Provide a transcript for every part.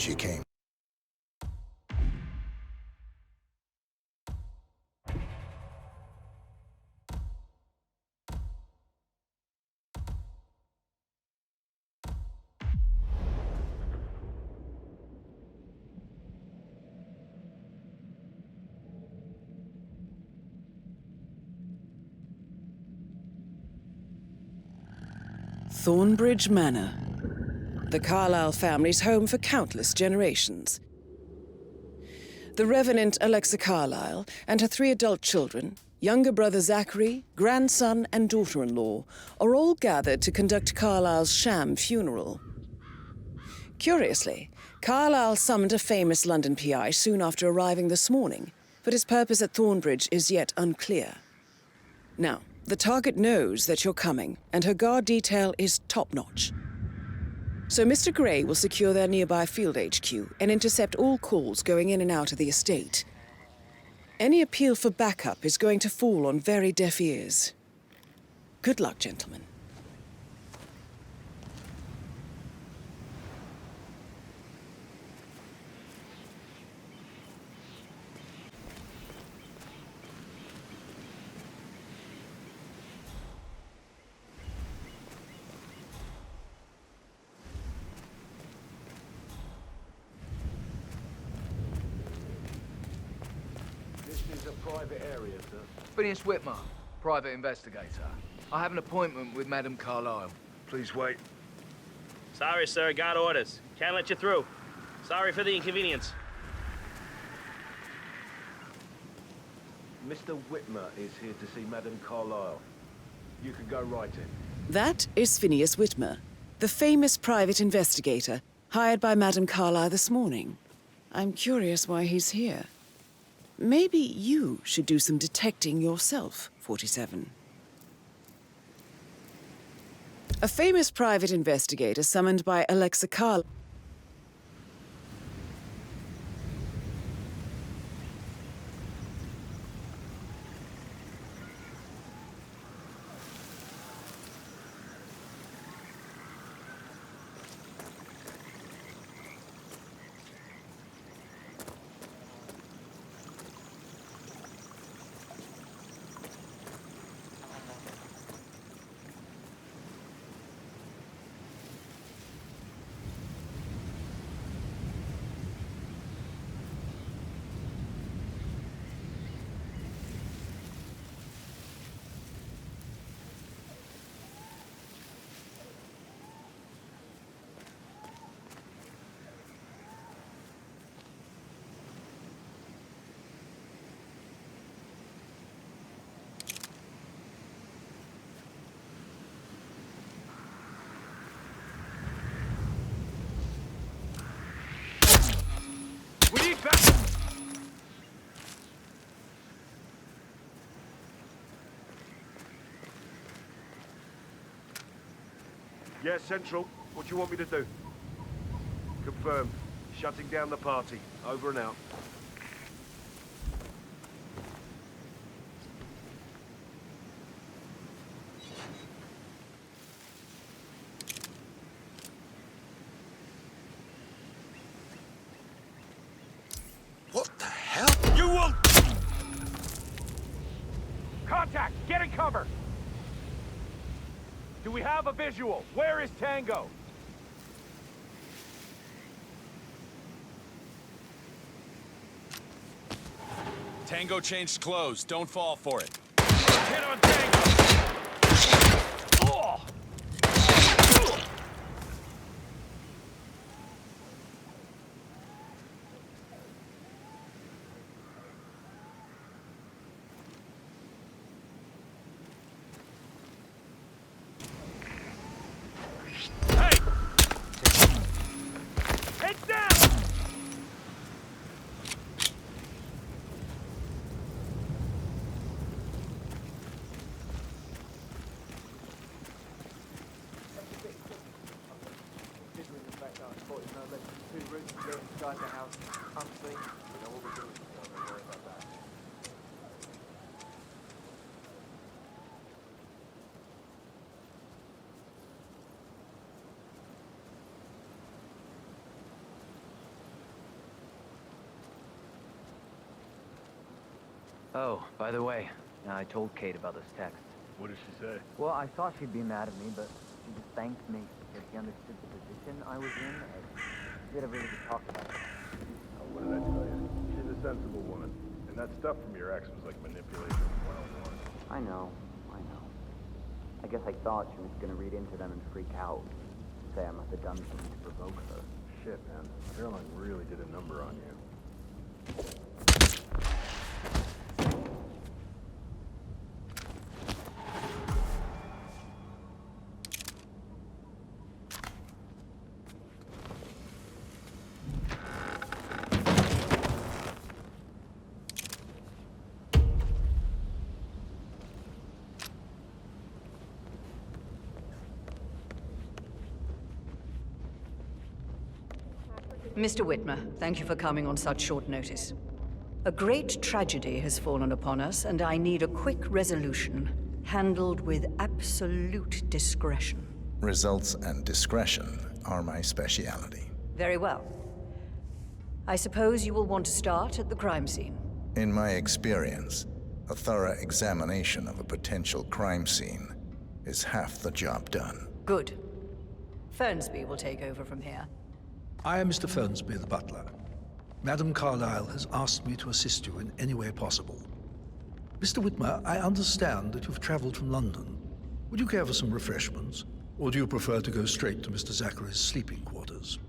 she came. Thornbridge Manor. The Carlyle family's home for countless generations. The Revenant Alexa Carlyle and her 3 adult children, younger brother Zachary, grandson and daughter-in-law, are all gathered to conduct Carlyle's sham funeral. Curiously, Carlyle summoned a famous London PI soon after arriving this morning, but his purpose at Thornbridge is yet unclear. Now, the target knows that you're coming, and her guard detail is top-notch. So Mr. Gray will secure their nearby field HQ and intercept all calls going in and out of the estate. Any appeal for backup is going to fall on very deaf ears. Good luck, gentlemen. Private area, sir. Phineas Whitmer, private investigator. I have an appointment with Madame Carlyle. Please wait. Sorry, sir. Got orders. Can't let you through. Sorry for the inconvenience. Mr. Whitmer is here to see Madame Carlyle. You can go right in. That is Phineas Whitmer, the famous private investigator hired by Madame Carlyle this morning. I'm curious why he's here. Maybe you should do some detecting yourself, 47. A famous private investigator summoned by Alexa Carlyle. We need backup! Yes, Central. What do you want me to do? Confirmed. Shutting down the party. Over and out. What the hell? You won't! Contact! Get in cover! Do we have a visual? Where is Tango? Tango changed clothes. Don't fall for it. Hit on Tango! Oh! Hey! Heads down! Considering the fact that I spotted no less than 2 routes to get inside the house unseen, we know what we're doing, so don't worry about that. Oh, by the way, I told Kate about this text. What did she say? Well, I thought she'd be mad at me, but she just thanked me because she understood the position I was in, and we had a really good talk about it. Oh, what did I tell you? She's a sensible woman. And that stuff from your ex was like manipulation 101. I know. I guess I thought she was gonna read into them and freak out. Say I must have done something to provoke her. Shit, man. Caroline really did a number on you. Mr. Whitmer, thank you for coming on such short notice. A great tragedy has fallen upon us, and I need a quick resolution, handled with absolute discretion. Results and discretion are my speciality. Very well. I suppose you will want to start at the crime scene. In my experience, a thorough examination of a potential crime scene is half the job done. Good. Fernsby will take over from here. I am Mr. Fernsby, the butler. Madam Carlyle has asked me to assist you in any way possible. Mr. Whitmer, I understand that you've traveled from London. Would you care for some refreshments? Or do you prefer to go straight to Mr. Zachary's sleeping quarters?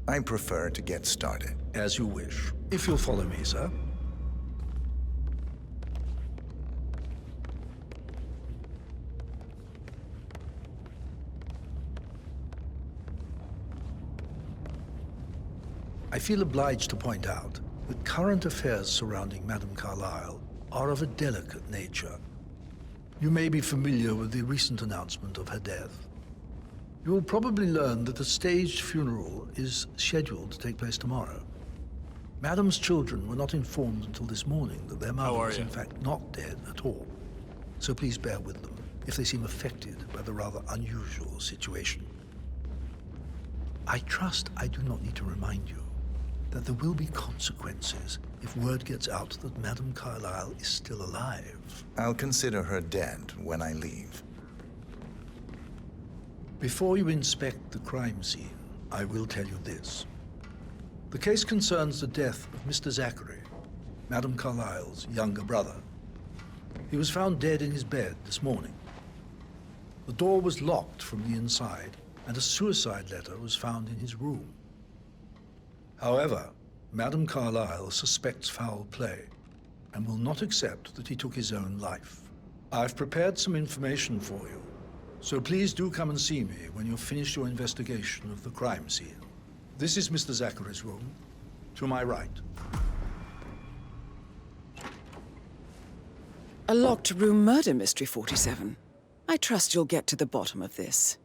I prefer to get started. As you wish. If you'll follow me, sir. I feel obliged to point out that current affairs surrounding Madame Carlyle are of a delicate nature. You may be familiar with the recent announcement of her death. You will probably learn that a staged funeral is scheduled to take place tomorrow. Madame's children were not informed until this morning that their mother was in fact not dead at all. So please bear with them if they seem affected by the rather unusual situation. I trust I do not need to remind you that there will be consequences if word gets out that Madame Carlyle is still alive. I'll consider her dead when I leave. Before you inspect the crime scene, I will tell you this. The case concerns the death of Mr. Zachary, Madame Carlyle's younger brother. He was found dead in his bed this morning. The door was locked from the inside, and a suicide letter was found in his room. However, Madame Carlyle suspects foul play and will not accept that he took his own life. I've prepared some information for you, so please do come and see me when you've finished your investigation of the crime scene. This is Mr. Zachary's room, to my right. A locked room murder mystery, 47. I trust you'll get to the bottom of this.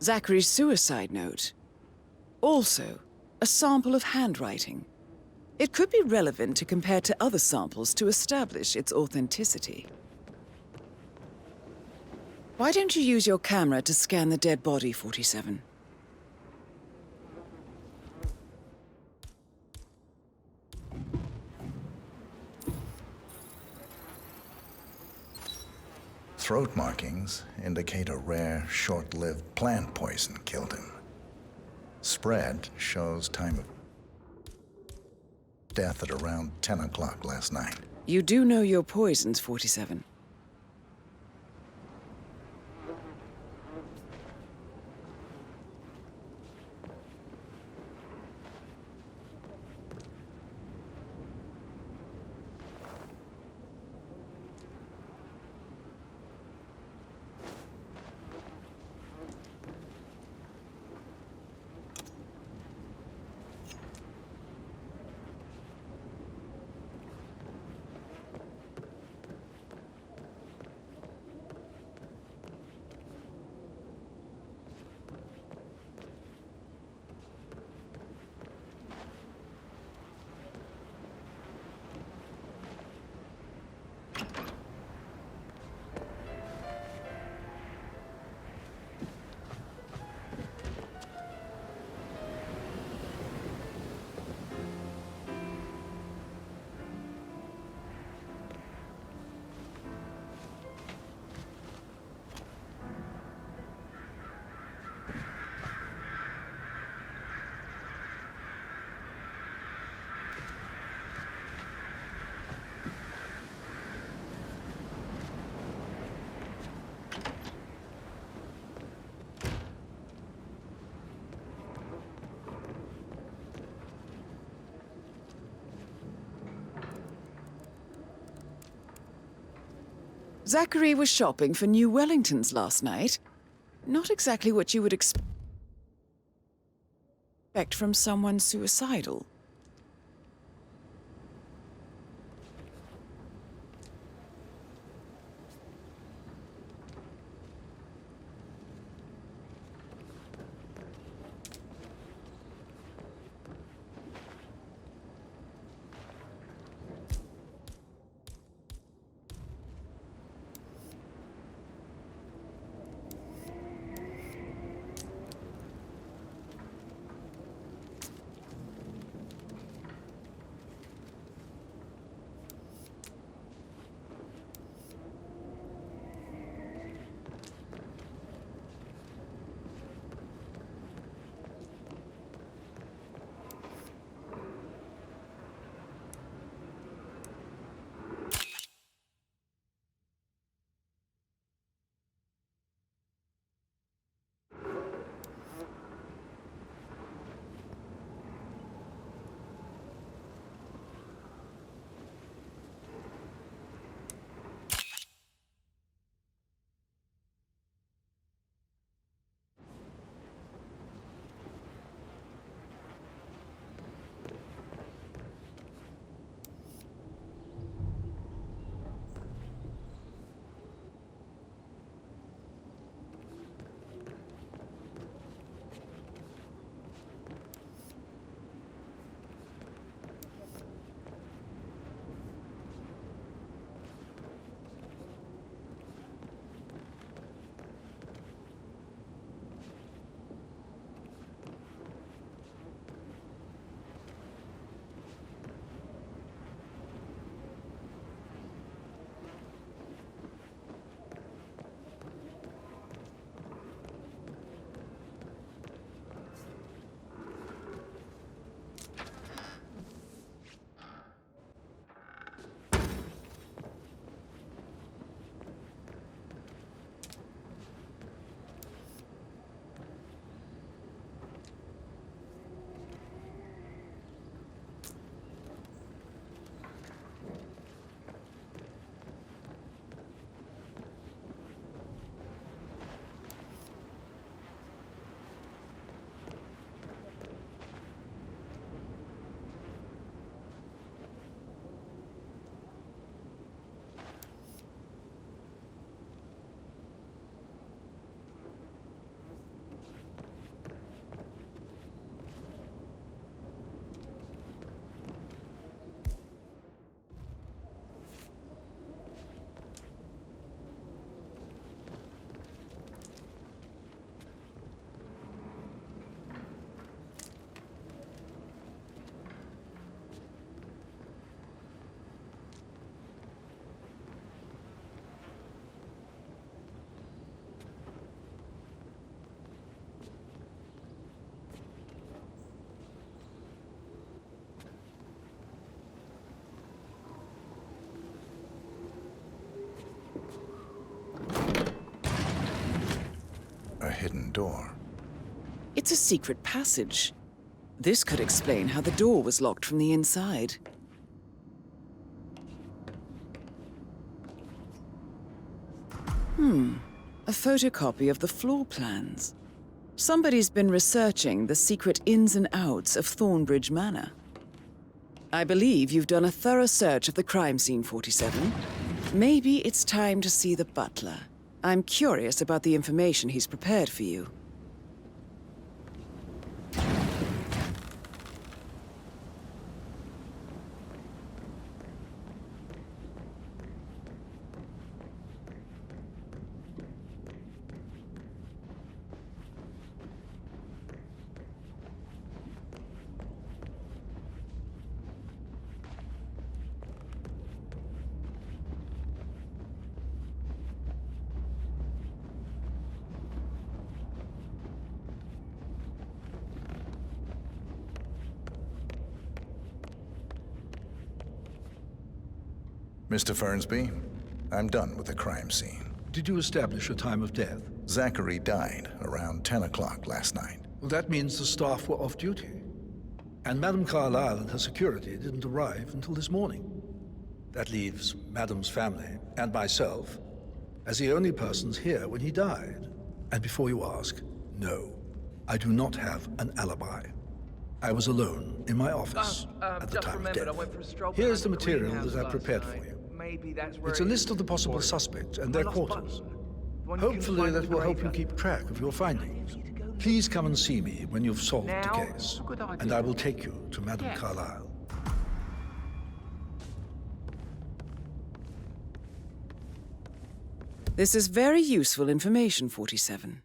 Zachary's suicide note. Also, a sample of handwriting. It could be relevant to compare to other samples to establish its authenticity. Why don't you use your camera to scan the dead body, 47? Throat markings indicate a rare, short-lived plant poison killed him. Spread shows time of death at around 10 o'clock last night. You do know your poisons, 47. Zachary was shopping for new Wellingtons last night. Not exactly what you would expect from someone suicidal. A hidden door. It's a secret passage. This could explain how the door was locked from the inside. A photocopy of the floor plans. Somebody's been researching the secret ins and outs of Thornbridge Manor. I believe you've done a thorough search of the crime scene, 47. Maybe it's time to see the butler. I'm curious about the information he's prepared for you. Mr. Fernsby, I'm done with the crime scene. Did you establish a time of death? Zachary died around 10 o'clock last night. Well, that means the staff were off duty. And Madame Carlyle and her security didn't arrive until this morning. That leaves Madame's family and myself as the only persons here when he died. And before you ask, no, I do not have an alibi. I was alone in my office at the just time of remembered I death. went for a stroll Here's the behind the material greenhouse that I've last prepared night. for you. Maybe that's where It's a it list is. of the possible suspects and their lost quarters. button. The one you couldn't Hopefully find that in will the help you graveyard. keep track of your findings. Please come and see me when you've solved the Now? case, Good idea. and I will take you to Madame Carlyle. This is very useful information, 47.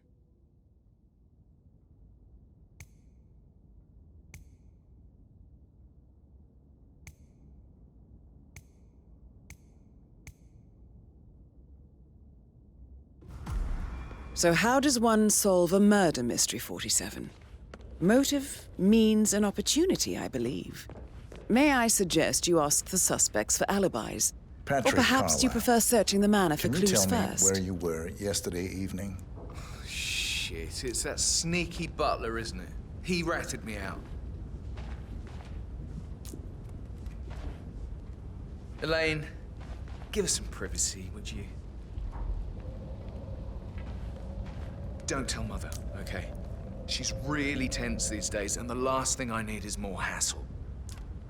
So how does one solve a murder mystery, 47? Motive, means, and opportunity, I believe. May I suggest you ask the suspects for alibis? Patrick Or perhaps you Carlyle. prefer searching the manor for Can you clues tell me first? where you were yesterday evening? Shit, it's that sneaky butler, isn't it? He ratted me out. Elaine, give us some privacy, would you? Don't tell Mother, okay? She's really tense these days, and the last thing I need is more hassle.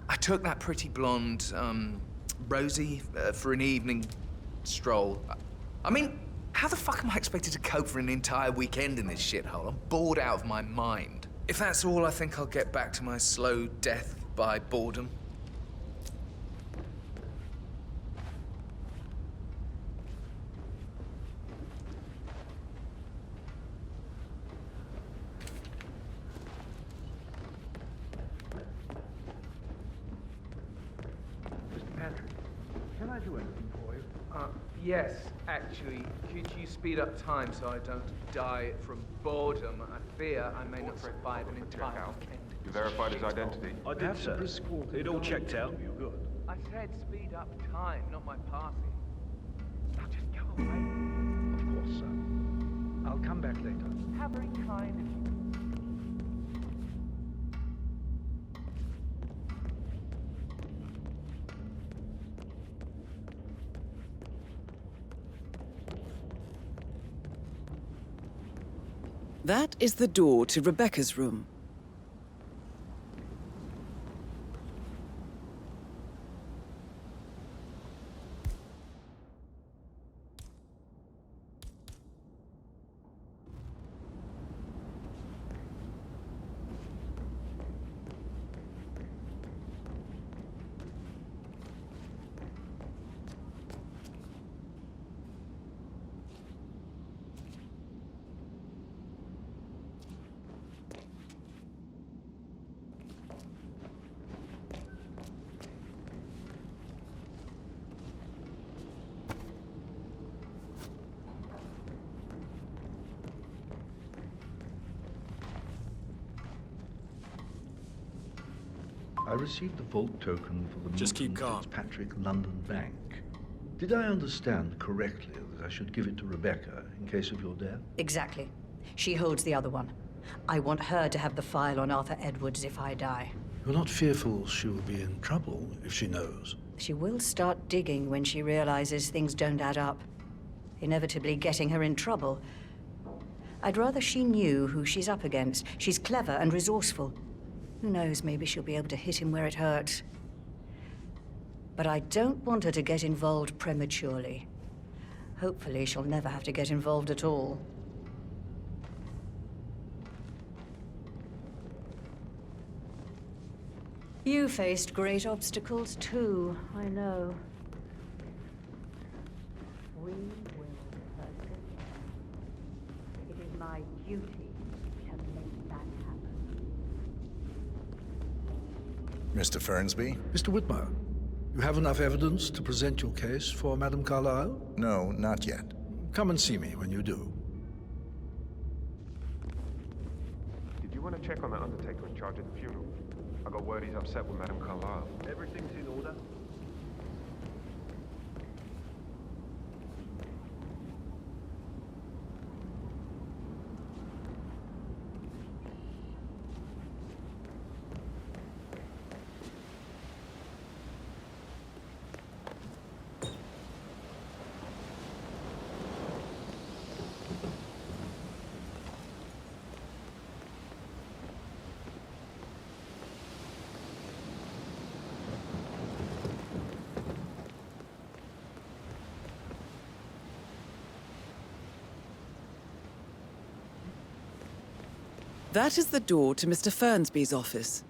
I took that pretty blonde, Rosie, for an evening stroll. I mean, how the fuck am I expected to cope for an entire weekend in this shithole? I'm bored out of my mind. If that's all, I think I'll get back to my slow death by boredom. Mr. Patrick, can I do anything for you? Yes, actually. Could you speed up time so I don't die from boredom? I fear I may not survive an entire weekend. You verified his identity? I did, sir. It all checked out. Good. I said speed up time, not my passing. Now just go away. Of course, sir. I'll come back later. How very kind of you. That is the door to Rebecca's room. I received the vault token for the Just keep Milton calm. Fitzpatrick London Bank. Did I understand correctly that I should give it to Rebecca in case of your death? Exactly. She holds the other one. I want her to have the file on Arthur Edwards if I die. You're not fearful she will be in trouble if she knows? She will start digging when she realizes things don't add up, inevitably getting her in trouble. I'd rather she knew who she's up against. She's clever and resourceful. Who knows, maybe she'll be able to hit him where it hurts. But I don't want her to get involved prematurely. Hopefully she'll never have to get involved at all. You faced great obstacles too, I know. We will persevere. It is my duty to make that happen. Mr. Fernsby? Mr. Whitmer, you have enough evidence to present your case for Madame Carlyle? No, not yet. Come and see me when you do. Did you want to check on that undertaker in charge of the funeral? I got word he's upset with Madame Carlyle. Everything's in order. That is the door to Mr. Fernsby's office.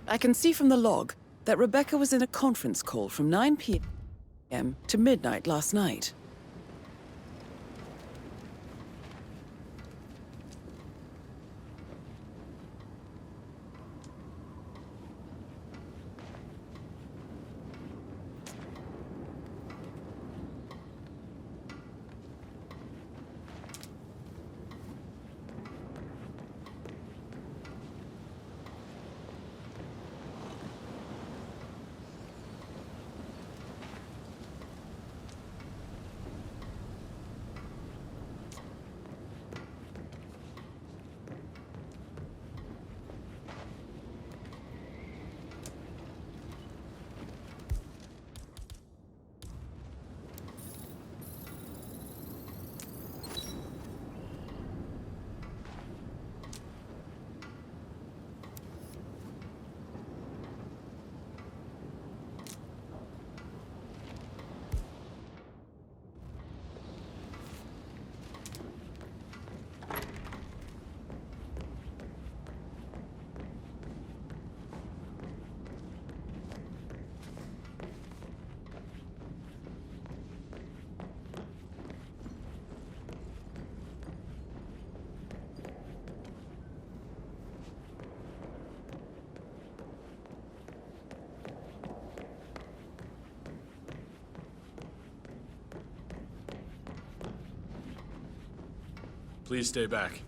I can see from the log that Rebecca was in a conference call from 9 p.m. to midnight last night. Please stay back.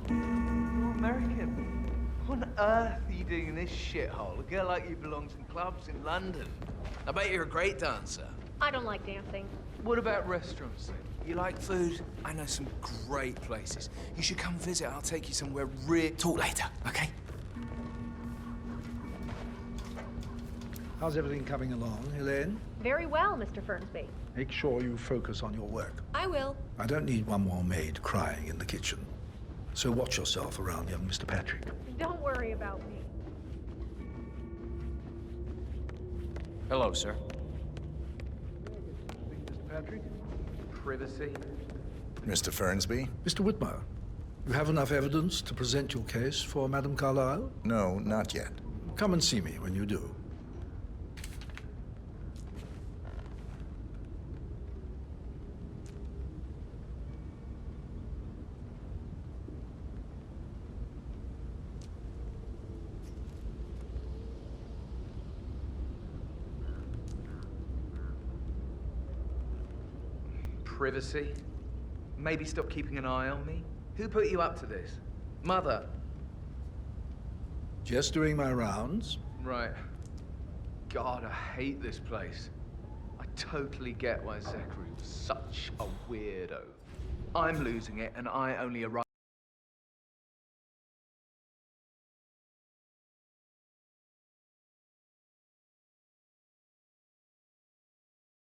You're American. What on earth are you doing in this shithole? A girl like you belongs in clubs in London. I bet you're a great dancer. I don't like dancing. What about restaurants then? You like food? I know some great places. You should come visit. I'll take you somewhere Talk later, okay? How's everything coming along, Elaine? Very well, Mr. Fernsby. Make sure you focus on your work. I will. I don't need one more maid crying in the kitchen. So watch yourself around young Mr. Patrick. Don't worry about me. Hello, sir. Mr. Patrick? Privacy. Mr. Fernsby? Mr. Whitmer, you have enough evidence to present your case for Madame Carlyle? No, not yet. Come and see me when you do. Privacy? Maybe stop keeping an eye on me? Who put you up to this? Mother? Just doing my rounds. Right. God, I hate this place. I totally get why Zachary was such a weirdo. I'm losing it, and I only arrived